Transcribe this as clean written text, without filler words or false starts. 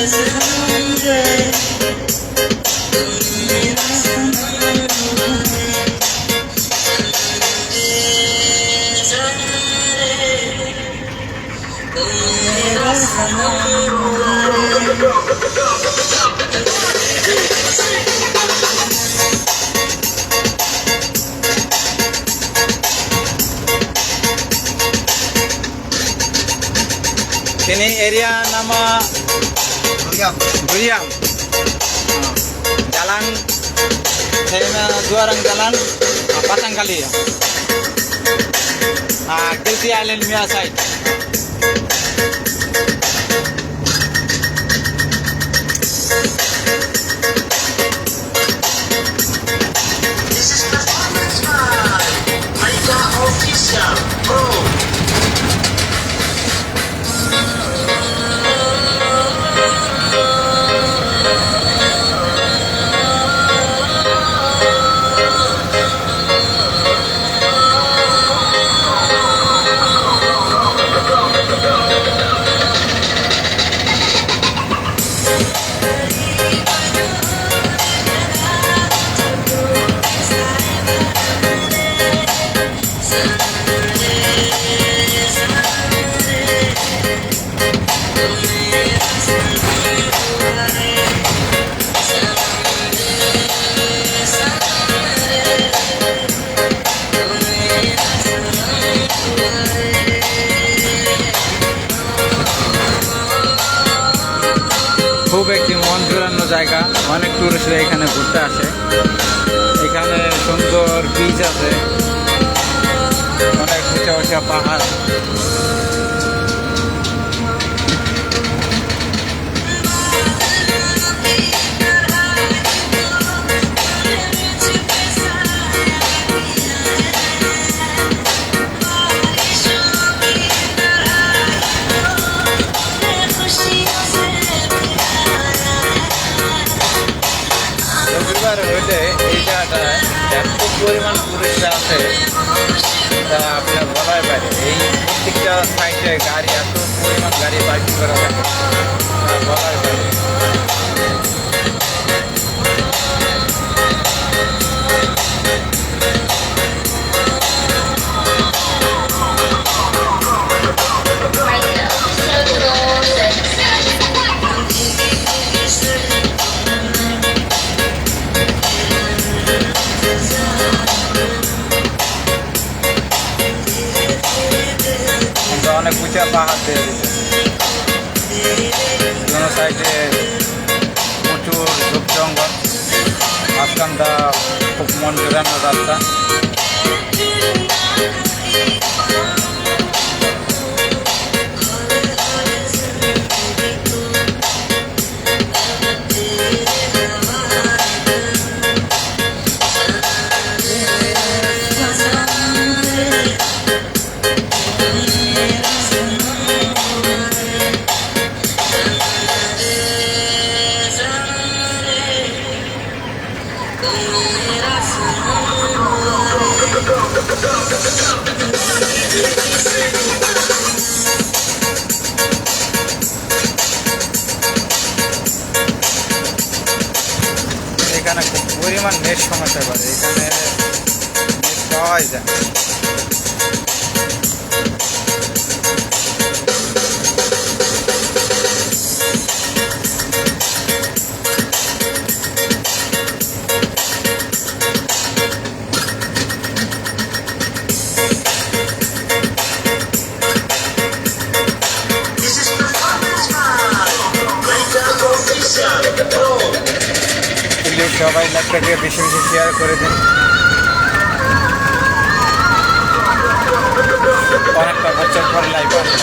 Ini area nama Guriam. Jalan saya dua orang jalan pasang kali ya. Gilti Island Mia side. This is performance by Maika Official Pro. খুব একটি মন জোড়ানো জায়গা, অনেক টুরিস্টরা এখানে ঘুরতে আসে। এখানে সুন্দর বিচ আছে, অনেক উঁচা উঁচা পাহাড়। হইলে এই জায়গাটায় এত পরিমাণ টুরিস্ট আছে তা আপনার বলার বাইরে। এই প্রত্যেকটা সাইডে গাড়ি, এত পরিমাণ গাড়ি পার্কিং করা থাকে বলার বাইরে। অনেক উঁচা পাহাড় দিয়ে দিচ্ছে, কোনো সাইডে প্রচুর ঝোপ জঙ্গল, মাঝখানটা খুব মন জোড়ানো রাস্তা। এখানে খুব পরিমাণ নেট সমস্যা করে, এখানে নেট পাওয়াই যায়। প্লিজ সবাই লাইভটাকে বেশি বেশি শেয়ার করে দিন, অনেকটা বছর পর লাইভ আসে।